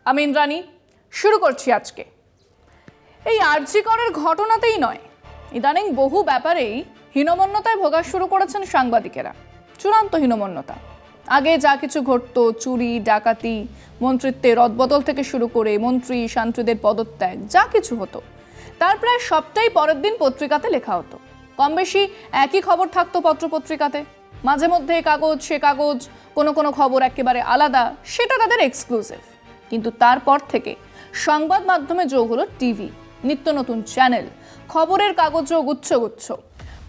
আমি ইন্দ্রাণী শুরু করছি আজকে। এই আরজি করের ঘটনাতেই নয়, ইদানিং বহু ব্যাপারেই হীনমন্যতায় ভোগা শুরু করেছেন সাংবাদিকেরা। চূড়ান্ত হীনমন্যতা। আগে যা কিছু ঘটতো, চুরি, ডাকাতি, মন্ত্রিত্বের রদবদল থেকে শুরু করে মন্ত্রী শান্তিদের পদত্যাগ, যা কিছু হতো তার প্রায় সবটাই পরের দিন পত্রিকাতে লেখা হতো। কম বেশি একই খবর থাকতো পত্রপত্রিকাতে। মাঝে মধ্যে এ কাগজ সে কাগজ, কোনো কোনো খবর একেবারে আলাদা, সেটা তাদের এক্সক্লুসিভ। কিন্তু তারপর থেকে সংবাদ মাধ্যমে যোগ হলো টিভি, নিত্য নতুন চ্যানেল, খবরের কাগজও গুচ্ছ গুচ্ছ।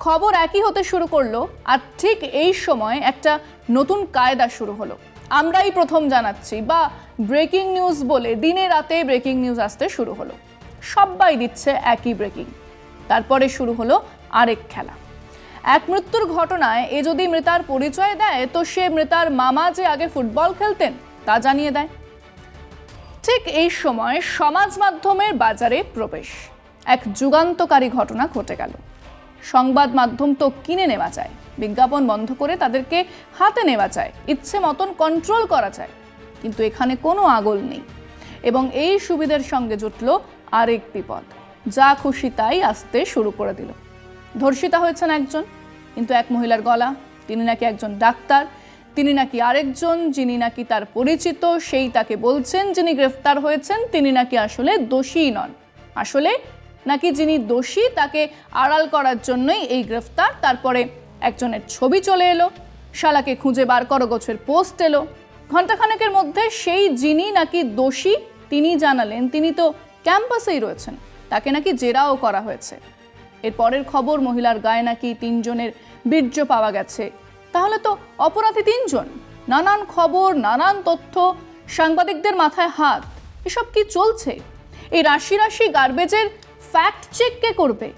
খবর একই হতে শুরু করলো, আর ঠিক এই সময় একটা নতুন কায়দা শুরু হলো। আমরাই প্রথম জানাচ্ছি বা ব্রেকিং নিউজ বলে দিনে রাতে ব্রেকিং নিউজ আসতে শুরু হলো। সবাই দিচ্ছে একই ব্রেকিং। তারপরে শুরু হলো আরেক খেলা। এক মৃত্যুর ঘটনায় এ যদি মৃতার পরিচয় দেয়, তো সে মৃতার মামা যে আগে ফুটবল খেলতেন তা জানিয়ে দেয়। ঠিক এই সময় সমাজ মাধ্যমের বাজারে প্রবেশ। এক যুগান্তকারী ঘটনা ঘটে গেল। সংবাদ মাধ্যম তো কিনে নেওয়া যায়, বিজ্ঞাপন বন্ধ করে তাদেরকে হাতে নেওয়া যায়, ইচ্ছে মতন কন্ট্রোল করা যায়, কিন্তু এখানে কোনো আগল নেই। এবং এই সুবিধার সঙ্গে জুটল আরেক বিপদ, যা খুশি তাই আসতে শুরু করে দিল। ধর্ষিতা হয়েছেন একজন, কিন্তু এক মহিলার গলা, তিনি নাকি একজন ডাক্তার, তিনি নাকি আরেকজন যিনি নাকি তার পরিচিত, সেই তাকে বলছেন যিনি গ্রেফতার হয়েছেন তিনি নাকি আসলে দোষী নন। আসলে নাকি যিনি দোষী তাকে আড়াল করার জন্যই এই গ্রেফতার। তারপরে একজনের ছবি চলে এলো, শালাকে খুঁজে বার করো গোছের পোস্ট এলো। ঘণ্টাখানেকের মধ্যে সেই যিনি নাকি দোষী তিনি জানালেন তিনি তো ক্যাম্পাসেই রয়েছেন, তাকে নাকি জেরাও করা হয়েছে। এর পরের খবর, মহিলার গায়ে নাকি 3 জনের বীর্য পাওয়া গেছে। তাহলে তো অপরাধী 3 জন। নানান খবর, নানান তথ্য, সাংবাদিকদের মাথায় হাত। এসব কি চলছে? এই রাশি রাশি গার্বেজের ফ্যাক্ট চেক কে করবে?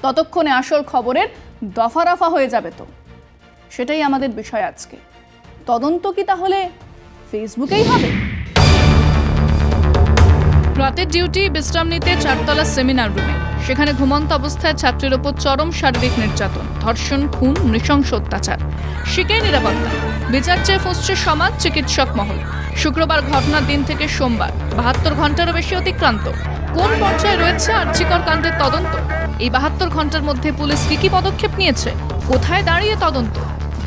ততক্ষণে আসল খবরের দফারফা হয়ে যাবে। তো সেটাই আমাদের বিষয় আজকে। তদন্ত কি তাহলে ফেসবুকেই হবে? রাতের ডিউটি বিশ্রাম নিতে 4তলা সেমিনার রুমে, সেখানে ঘুমন্ত অবস্থায় ছাত্রীর ওপর চরম শারীরিক নির্যাতন, ধর্ষণ, খুন, নৃশংস অত্যাচার। শিখে নিরাপত্তা, বিচার চেয়ে ফুঁসছে সমাজ, চিকিৎসক মহল। শুক্রবার ঘটনার দিন থেকে সোমবার 72 ঘন্টারও বেশি অতিক্রান্ত। কোন পর্যায়ে রয়েছে আরজিকর কাণ্ডের তদন্ত? এই 72 ঘন্টার মধ্যে পুলিশ কি পদক্ষেপ নিয়েছে? কোথায় দাঁড়িয়ে তদন্ত?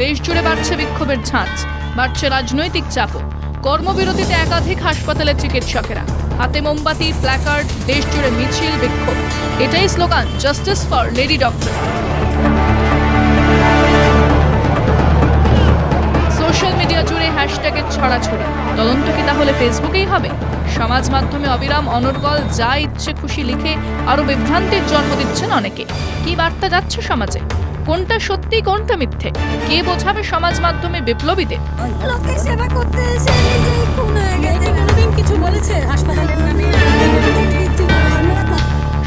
দেশ জুড়ে বাড়ছে বিক্ষোভের ঝাঁজ, বাড়ছে রাজনৈতিক চাপও। কর্মবিরতিতে একাধিক হাসপাতালের চিকিৎসকেরা, হাতে মোমবাতি, প্ল্যাকার্ড, দেশ জুড়ে মিছিল, বিক্ষোভ। এটাই slogan, justice for lady doctor. Social media জুড়ে হ্যাশট্যাগের ছড়াছড়ি। তদন্ত কি তাহলে ফেসবুকেই হবে? সমাজ মাধ্যমে অবিরাম অনর্গল যা ইচ্ছে খুশি লিখে আরো বিভ্রান্তির জন্ম দিচ্ছেন অনেকে। কি বার্তা যাচ্ছে সমাজে? কোনটা সত্যি, কোনটা মিথ্যে? কে বোঝাবে সমাজ মাধ্যমে বিপ্লবীদের?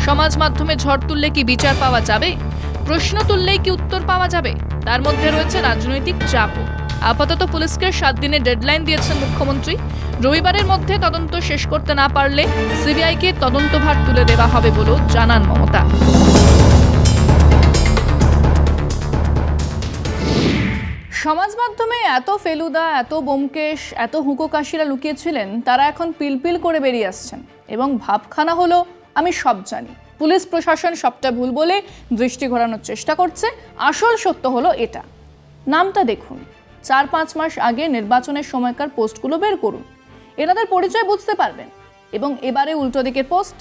সমাজ মাধ্যমে ঝড় তুললে কি বিচার পাওয়া যাবে? প্রশ্ন তুললেই কি উত্তর পাওয়া যাবে? তার মধ্যে রয়েছে রাজনৈতিক চাপও। আপাতত পুলিশকে 7 দিনের ডেডলাইন দিয়েছেন মুখ্যমন্ত্রী। রবিবারের মধ্যে তদন্ত শেষ করতে না পারলে সিবিআইকে তদন্তভার তুলে দেওয়া হবে বলেও জানান মমতা। সমাজ মাধ্যমে এত ফেলুদা, এত ব্যোমকেশ, এত হুঁকোকাশিরা লুকিয়েছিলেন, তারা এখন পিলপিল করে বেরিয়ে আসছেন এবং ভাবখানা হলো আমি সব জানি। পুলিশ প্রশাসন সবটা ভুল বলে দৃষ্টি ঘোরানোর চেষ্টা করছে। আসল সত্য হলো এটা। নামটা দেখুন, 4-5 মাস আগে নির্বাচনের সময়কার পোস্টগুলো বের করুন, এনাদের পরিচয় বুঝতে পারবেন। এবং এবারে উল্টো দিকের পোস্ট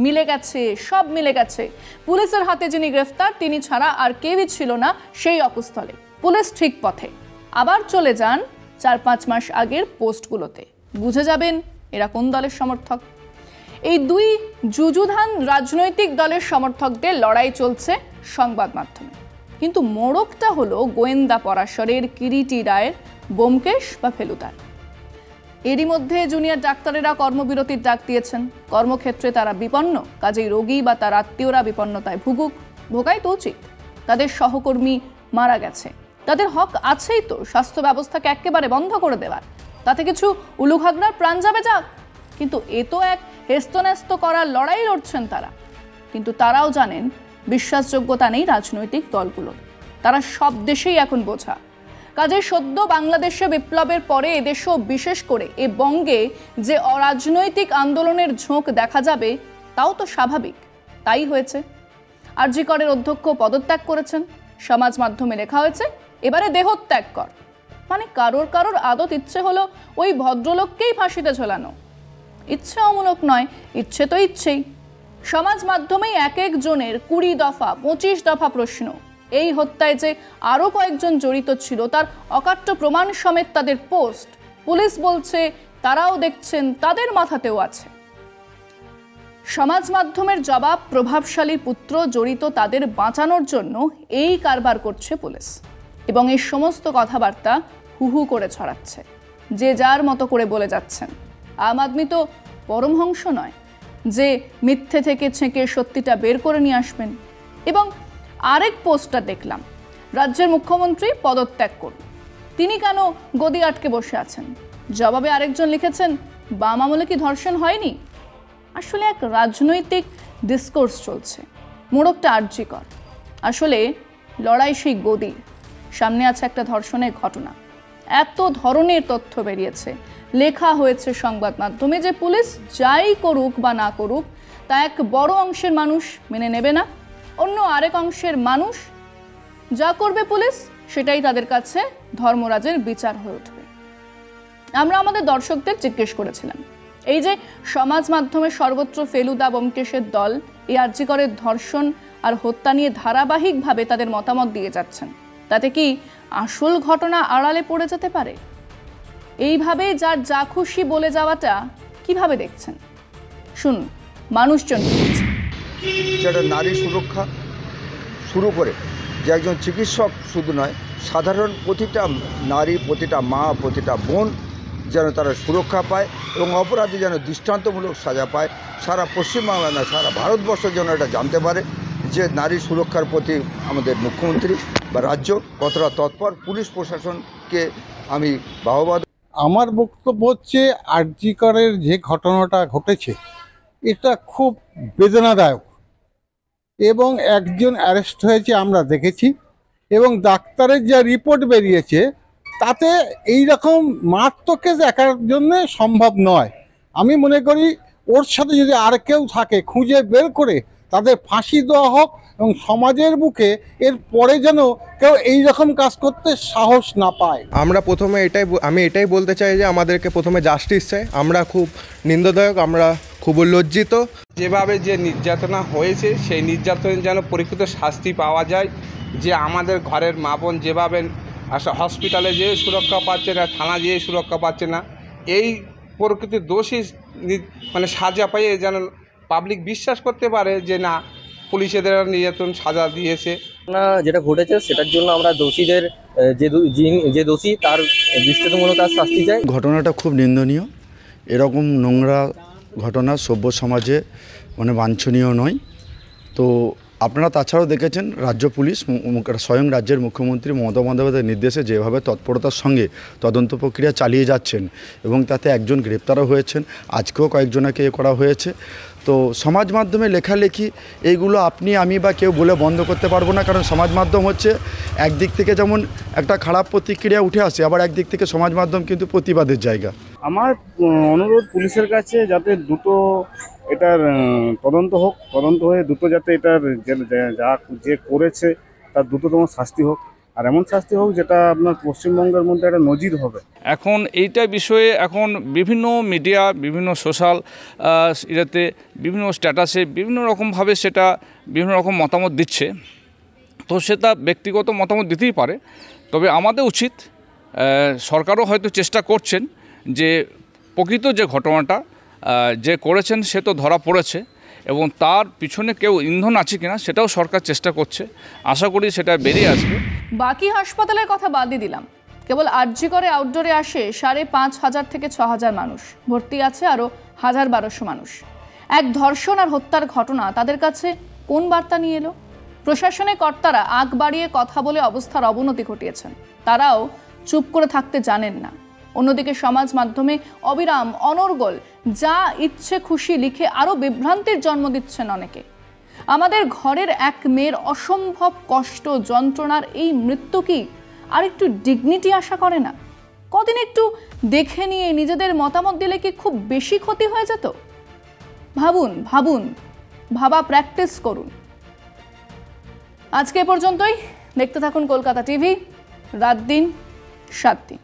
মিলে গেছে, সব মিলে গেছে। পুলিশের হাতে যিনি গ্রেফতার তিনি ছাড়া আর কেউই ছিল না সেই অকুস্থলে। পুলিশ ঠিক পথে। আবার চলে যান 4-5 মাস আগের পোস্টগুলোতে, বুঝে যাবেন এরা কোন দলের সমর্থক। এই 2 যুযুধান রাজনৈতিক দলের সমর্থকদের লড়াই চলছে সংবাদ মাধ্যমে। কিন্তু মোড়কটা হলো গোয়েন্দা পরাশরের, কিরিটি রায়ের, ব্যোমকেশ বা ফেলুদার। এরই মধ্যে জুনিয়র ডাক্তারেরা কর্মবিরতির ডাক দিয়েছেন। কর্মক্ষেত্রে তারা বিপন্ন, কাজেই রোগী বা তার আত্মীয়রা বিপন্নতায় ভুগুক, ভোগাই তো উচিত। তাদের সহকর্মী মারা গেছে, তাদের হক আছেই তো স্বাস্থ্য ব্যবস্থাকে একেবারে বন্ধ করে দেওয়ার। তাতে কিছু উলুঘাগড়ার প্রাণ যাবে যাক, কিন্তু এ তো এক হেস্তন্যস্ত করার লড়াই লড়ছেন তারা। কিন্তু তারাও জানেন বিশ্বাসযোগ্যতা নেই রাজনৈতিক দলগুলোর। তারা সব দেশেই এখন বোঝা, কাজে সদ্য বাংলাদেশে বিপ্লবের পরে এদেশেও বিশেষ করে এ বঙ্গে যে অরাজনৈতিক আন্দোলনের ঝোঁক দেখা যাবে তাও তো স্বাভাবিক। তাই হয়েছে। আরজি করের অধ্যক্ষ পদত্যাগ করেছেন, সমাজ মাধ্যমে লেখা হয়েছে এবারে দেহত্যাগ কর। মানে কারোর আদত ইচ্ছে হলো ওই ভদ্রলোককেই ফাঁসিতে ঝোলানো। ইচ্ছে অমূলক নয়, ইচ্ছে তো ইচ্ছেই। সমাজ মাধ্যমেই এক একজনের 20 দফা 25 দফা প্রশ্ন। এই হত্যায় যে আরও কয়েকজন জড়িত ছিল তার অকাট্য প্রমাণ সমেত তাদের পোস্ট। পুলিশ বলছে তারাও দেখছেন, তাদের মাথাতেও আছে। সমাজ মাধ্যমের জবাব, প্রভাবশালী পুত্র জড়িত তাদের বাঁচানোর জন্য এই কারবার করছে পুলিশ, এবং এই সমস্ত কথাবার্তা হু করে ছড়াচ্ছে, যে যার মতো করে বলে যাচ্ছেন। আম আদমি তো পরমহংস নয় যে মিথ্যে থেকে ছেঁকে সত্যিটা বের করে নিয়ে আসবেন। এবং আরেক পোস্টটা দেখলাম, রাজ্যের মুখ্যমন্ত্রী পদত্যাগ করুন, তিনি কেন গদি আটকে বসে আছেন? জবাবে আরেকজন লিখেছেন, বাম আমলে কি ধর্ষণ হয়নি? আসলে এক রাজনৈতিক ডিসকোর্স চলছে, মোড়কটা আরজি কর। আসলে লড়াই সেই গদি, সামনে আছে একটা ধর্ষণের ঘটনা। এত ধরনের তথ্য বেরিয়েছে, লেখা হয়েছে সংবাদ মাধ্যমে যে পুলিশ যাই করুক বা না করুক তা এক বড় অংশের মানুষ মেনে নেবে না, অন্য আরেক অংশের মানুষ যা করবে পুলিশ সেটাই তাদের কাছে ধর্মরাজের বিচার হয়ে উঠবে। আমরা আমাদের দর্শকদের জিজ্ঞেস করেছিলাম, এই যে সমাজ মাধ্যমে সর্বত্র ফেলুদা ব্যোমকেশের দল এই আরজি করের ধর্ষণ আর হত্যা নিয়ে ধারাবাহিকভাবে তাদের মতামত দিয়ে যাচ্ছেন, তাতে কি আসল ঘটনা আড়ালে পড়ে যেতে পারে? এইভাবে যার যা খুশি বলে যাওয়াটা কিভাবে দেখছেন শুনুন মানুষজন। যেটা নারী সুরক্ষা শুরু করে যে একজন চিকিৎসক শুধু নয়, সাধারণ প্রতিটা নারী, প্রতিটা মা, প্রতিটা বোন যেন তারা সুরক্ষা পায় এবং অপরাধী যেন দৃষ্টান্তমূলক সাজা পায়। সারা পশ্চিমবাংলা না, সারা ভারতবর্ষ যেন এটা জানতে পারে যে নারী সুরক্ষার প্রতি আমাদের মুখ্যমন্ত্রী বা রাজ্য কতটা তৎপর। পুলিশ প্রশাসনকে আমি বাহবা। আমার বক্তব্য হচ্ছে, আরজি করের যে ঘটনাটা ঘটেছে এটা খুব বেদনাদায়ক, এবং একজন অ্যারেস্ট হয়েছে আমরা দেখেছি, এবং ডাক্তারের যা রিপোর্ট বেরিয়েছে তাতে এই রকম মারাত্মক কেস একার জন্য সম্ভব নয়। আমি মনে করি ওর সাথে যদি আর কেউ থাকে খুঁজে বের করে তাদের ফাঁসি দেওয়া হোক, এবং সমাজের বুকে এর পরে যেন কেউ এই রকম কাজ করতে সাহস না পায়। আমি এটাই বলতে চাই যে আমাদেরকে প্রথমে জাস্টিস চাই। আমরা খুব নিন্দদায়ক, আমরা খুব লজ্জিত। যেভাবে যে নির্যাতনা হয়েছে সেই নির্যাতনের যেন পরীক্ষিত শাস্তি পাওয়া যায়। যে আমাদের ঘরের মা বোন যেভাবে হসপিটালে যেয়ে সুরক্ষা পাচ্ছে না, থানা যেয়ে সুরক্ষা পাচ্ছে না, এই প্রকৃত দোষী মানে সাজা পাইয়ে যেন পাবলিক বিশ্বাস করতে পারে যে না, পুলিশেদের নির্যাতন সাজা দিয়েছে। যেটা ঘটেছে সেটার জন্য আমরা দোষীদের যে দোষী তার দৃষ্টান্তমূলক তার শাস্তি চাই। ঘটনাটা খুব নিন্দনীয়। এরকম নোংরা ঘটনা সভ্য সমাজে মানে বাঞ্ছনীয় নয়। তো আপনারা তাছাড়াও দেখেছেন রাজ্য পুলিশ স্বয়ং রাজ্যের মুখ্যমন্ত্রী মমতা বন্দ্যোপাধ্যায়ের নির্দেশে যেভাবে তৎপরতার সঙ্গে তদন্ত প্রক্রিয়া চালিয়ে যাচ্ছেন, এবং তাতে একজন গ্রেপ্তারও হয়েছেন, আজকেও কয়েকজনকে করা হয়েছে। তো সমাজ মাধ্যমে লেখালেখি এইগুলো আপনি আমি বা কেউ বলে বন্ধ করতে পারবো না, কারণ সমাজ মাধ্যম হচ্ছে একদিক থেকে যেমন একটা খারাপ প্রতিক্রিয়া উঠে আসে, আবার একদিক থেকে সমাজ মাধ্যম কিন্তু প্রতিবাদের জায়গা। আমার অনুরোধ পুলিশের কাছে যাতে দ্রুত এটার তদন্ত হোক, তদন্ত হয়ে দ্রুত যাতে এটার যে করেছে তার দ্রুততম শাস্তি হোক, আর এমন শাস্তি হোক যেটা আপনার পশ্চিমবঙ্গের মধ্যে একটা নজির হবে। এখন এইটা বিষয়ে এখন বিভিন্ন মিডিয়া, বিভিন্ন সোশ্যাল এটাতে বিভিন্ন স্ট্যাটাসে বিভিন্ন রকমভাবে সেটা বিভিন্ন রকম মতামত দিচ্ছে। তো সেটা ব্যক্তিগত মতামত দিতেই পারে, তবে আমাদের উচিত, সরকারও হয়তো চেষ্টা করছেন যে প্রকৃত যে ঘটনাটা যে করেছেন সে তো ধরা পড়েছে, এবং তার পিছনে কেউ ইন্ধন আছে কিনা সেটাও সরকার চেষ্টা করছে। আশা করি সেটা বেরিয়ে আসবে। বাকি হাসপাতালের কথা বাদই দিলাম, কেবল আরজি করে আউটডোরে আসে 5,500 থেকে 6,000 মানুষ, ভর্তি আছে আরও 1,200 মানুষ। এক ধর্ষণ আর হত্যার ঘটনা তাদের কাছে কোন বার্তা নিয়ে এলো? প্রশাসনের কর্তারা আগ বাড়িয়ে কথা বলে অবস্থার অবনতি ঘটিয়েছেন, তারাও চুপ করে থাকতে জানেন না। অন্যদিকে সমাজ মাধ্যমে অবিরাম অনর্গল যা ইচ্ছে খুশি লিখে আরও বিভ্রান্তির জন্ম দিচ্ছেন অনেকে। আমাদের ঘরের এক মেয়ের অসম্ভব কষ্ট যন্ত্রণার এই মৃত্যু কি আর একটু ডিগনিটি আশা করে না? কদিন একটু দেখে নিয়ে নিজেদের মতামত দিলে কি খুব বেশি ক্ষতি হয়ে যেত? ভাবুন ভাবুন, ভাবা প্র্যাকটিস করুন। আজকে পর্যন্তই। দেখতে থাকুন কলকাতা টিভি, রাত দিন 7 দিন।